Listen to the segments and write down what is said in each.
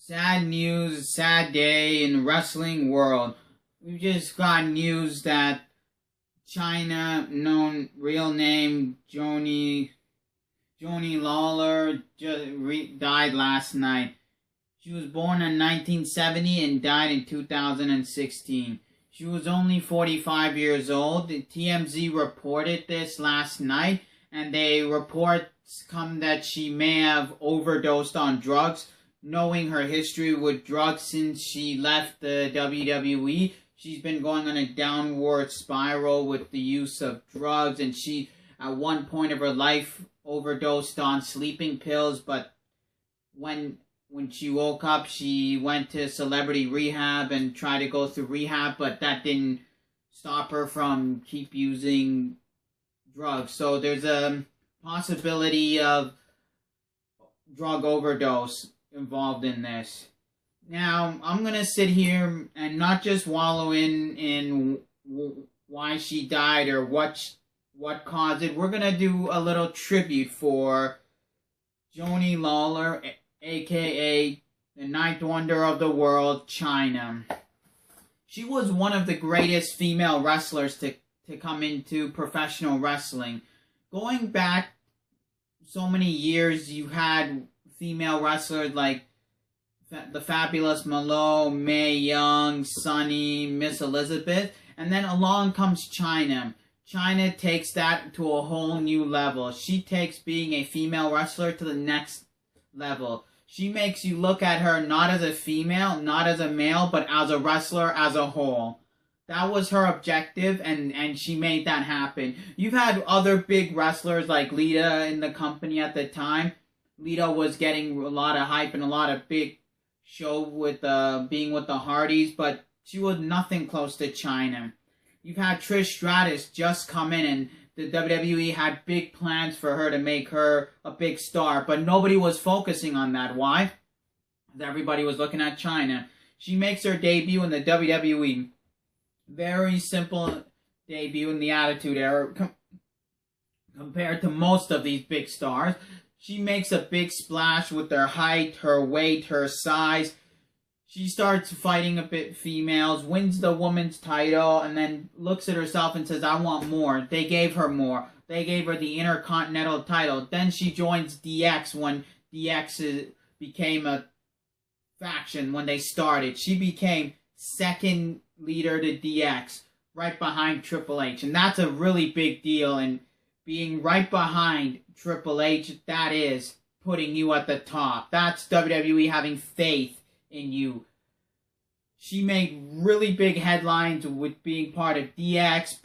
Sad news, sad day in the wrestling world. We just got news that Chyna, known real name Joanie Laurer, died last night. She was born in 1970 and died in 2016. She was only 45 years old. The TMZ reported this last night, and they reports come that she may have overdosed on drugs. Knowing her history with drugs since she left the WWE, she's been going on a downward spiral with the use of drugs, and she, at one point of her life, overdosed on sleeping pills, but when she woke up, she went to celebrity rehab and tried to go through rehab, but that didn't stop her from keep using drugs. So there's a possibility of drug overdose involved in this. Now, I'm going to sit here and not just wallow in why she died or what caused it. We're going to do a little tribute for Joanie Laurer, a.k.a. the ninth wonder of the world, Chyna. She was one of the greatest female wrestlers to come into professional wrestling. Going back so many years, you had female wrestlers like the Fabulous Malou, Mae Young, Sunny, Miss Elizabeth, and then along comes Chyna. Chyna takes that to a whole new level. She takes being a female wrestler to the next level. She makes you look at her not as a female, not as a male, but as a wrestler as a whole. That was her objective, and she made that happen. You've had other big wrestlers like Lita in the company at the time. Lita was getting a lot of hype and a lot of big show with being with the Hardys, but she was nothing close to Chyna. You've had Trish Stratus just come in, and the WWE had big plans for her to make her a big star, but nobody was focusing on that. Why? Because everybody was looking at Chyna. She makes her debut in the WWE. Very simple debut in the Attitude Era compared to most of these big stars. She makes a big splash with her height, her weight, her size. She starts fighting a bit females, wins the women's title, and then looks at herself and says, I want more. They gave her more. They gave her the Intercontinental title. Then she joins DX when DX became a faction when they started. She became second leader to DX, right behind Triple H. And that's a really big deal, and being right behind Triple H, that is putting you at the top. That's WWE having faith in you. She made really big headlines with being part of DX,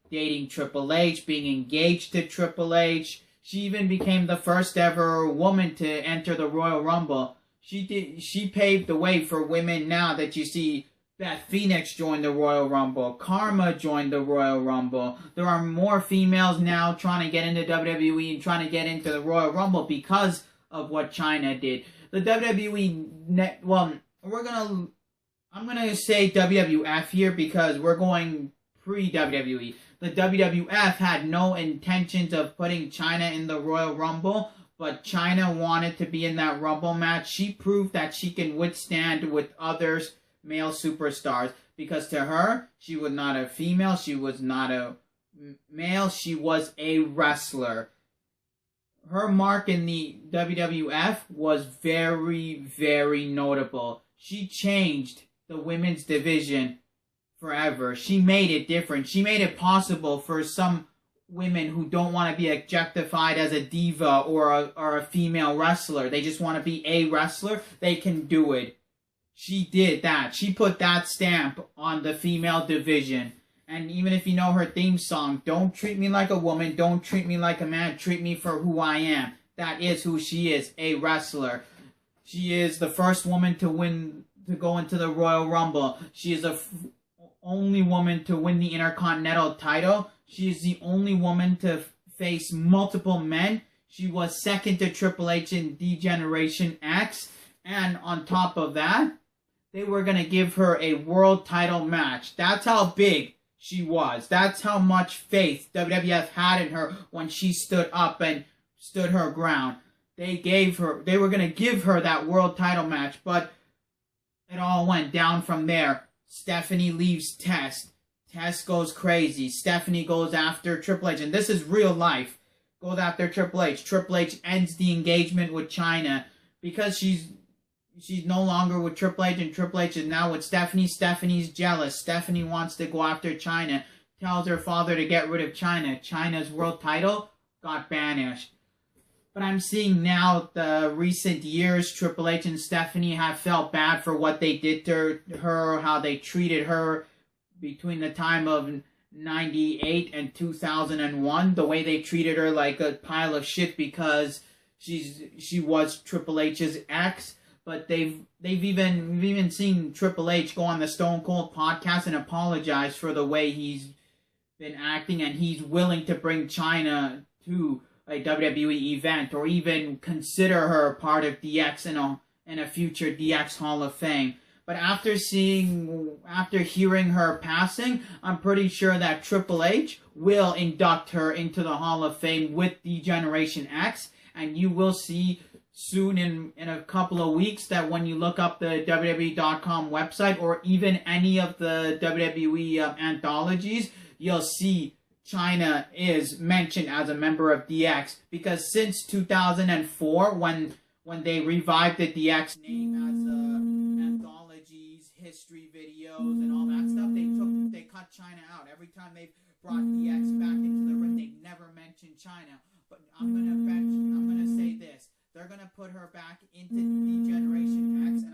dating Triple H, being engaged to Triple H. She even became the first ever woman to enter the Royal Rumble. She paved the way for women now that you see. Beth Phoenix joined the Royal Rumble. Karma joined the Royal Rumble. There are more females now trying to get into WWE and trying to get into the Royal Rumble because of what Chyna did. The WWE, I'm gonna say WWF here because we're going pre-WWE. The WWF had no intentions of putting Chyna in the Royal Rumble, but Chyna wanted to be in that Rumble match. She proved that she can withstand with others male superstars, because to her, she was not a female, she was not a male, she was a wrestler. Her mark in the WWF was very, very notable. She changed the women's division forever. She made it different. She made it possible for some women who don't want to be objectified as a diva or a female wrestler. They just want to be a wrestler. They can do it. She did that. She put that stamp on the female division. And even if you know her theme song, don't treat me like a woman, don't treat me like a man, treat me for who I am. That is who she is, a wrestler. She is the first woman to go into the Royal Rumble. She is the only woman to win the Intercontinental title. She is the only woman to face multiple men. She was second to Triple H in D-Generation X. And on top of that, they were going to give her a world title match. That's how big she was. That's how much faith WWF had in her when she stood up and stood her ground. they were going to give her that world title match, but it all went down from there. Stephanie leaves Test. Test goes crazy. Stephanie goes after Triple H, and this is real life. Goes after Triple H. Triple H ends the engagement with Chyna because she's no longer with Triple H, and Triple H is now with Stephanie. Stephanie's jealous. Stephanie wants to go after Chyna. Tells her father to get rid of Chyna. Chyna's world title got banished. But I'm seeing now the recent years, Triple H and Stephanie have felt bad for what they did to her, how they treated her between the time of 98 and 2001, the way they treated her like a pile of shit because she was Triple H's ex. But we've even seen Triple H go on the Stone Cold podcast and apologize for the way he's been acting, and he's willing to bring Chyna to a WWE event or even consider her part of DX in a future DX Hall of Fame. But after hearing her passing, I'm pretty sure that Triple H will induct her into the Hall of Fame with D-Generation X, and you will see soon in a couple of weeks that when you look up the WWE.com website or even any of the WWE anthologies, you'll see Chyna is mentioned as a member of DX, because since 2004, when they revived the DX name as anthologies, history videos, and all that stuff, they cut Chyna out. Every time they've brought DX back into the ring, they never mentioned Chyna. But I'm gonna say this: they're gonna put her back into the Generation X, and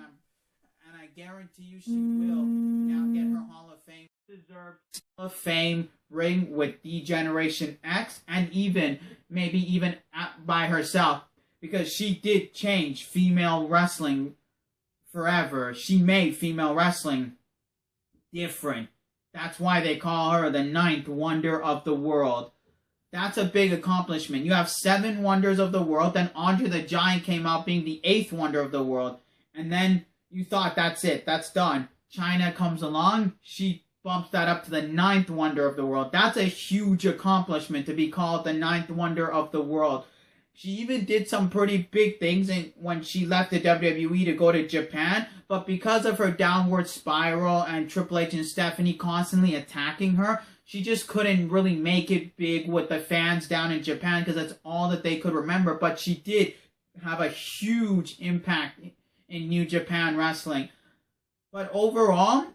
I guarantee you she will now get her Hall of Fame deserved Hall of Fame ring with D-Generation X, and maybe even by herself, because she did change female wrestling forever. She made female wrestling different. That's why they call her the 9th wonder of the world. That's a big accomplishment. You have 7 wonders of the world, then Andre the Giant came out being the 8th wonder of the world, and then you thought that's it, that's done. Chyna comes along, she bumps that up to the 9th wonder of the world. That's a huge accomplishment to be called the 9th wonder of the world. She even did some pretty big things when she left the WWE to go to Japan, but because of her downward spiral and Triple H and Stephanie constantly attacking her, she just couldn't really make it big with the fans down in Japan because that's all that they could remember. But she did have a huge impact in New Japan Wrestling. But overall,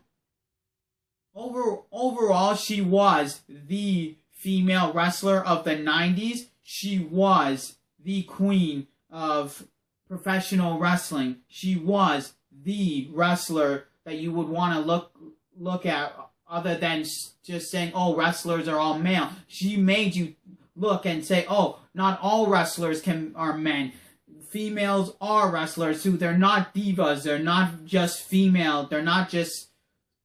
she was the female wrestler of the 90s. She was the queen of professional wrestling. She was the wrestler that you would want to look at, other than just saying, oh, wrestlers are all male. She made you look and say, oh, not all wrestlers are men. Females are wrestlers too. They're not divas. They're not just female. They're not just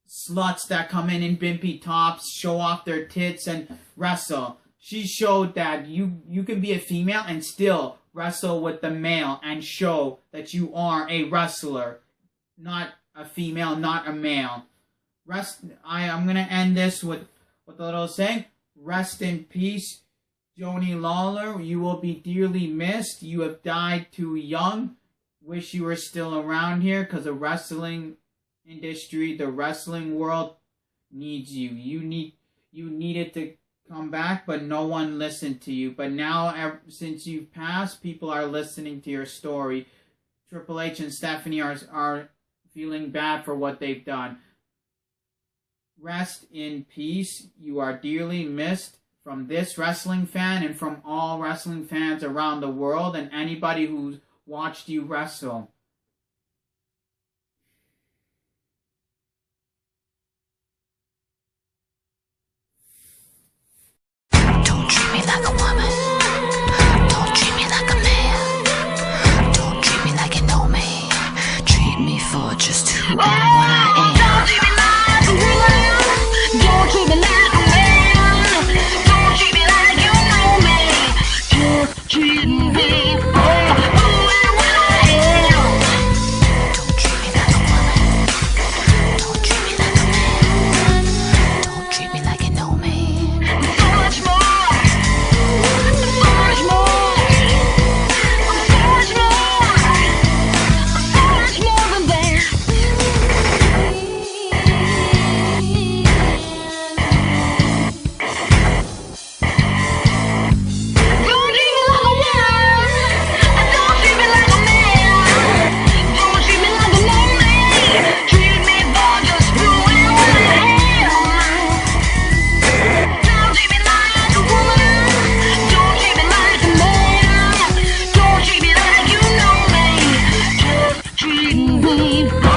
sluts that come in bimpy tops, show off their tits, and wrestle. She showed that you can be a female and still wrestle with the male and show that you are a wrestler, not a female, not a male. I'm going to end this with a little saying. Rest in peace, Joanie Laurer. You will be dearly missed. You have died too young. Wish you were still around here, because the wrestling industry, the wrestling world needs you. You needed to come back, but no one listened to you. But now, since you've passed, people are listening to your story. Triple H and Stephanie are feeling bad for what they've done. Rest in peace. You are dearly missed from this wrestling fan and from all wrestling fans around the world and anybody who's watched you wrestle. Don't treat me like a woman. Don't treat me like a man. Don't treat me like you know me. Treat me for just who and what I am. Don't treat me like a woman. Don't treat me like a man. Don't treat me like you know me. Just treat me for who and what I am. Don't treat me like a woman. Don't treat me like a man. Don't treat me like you know me. So much more. So much more. treat me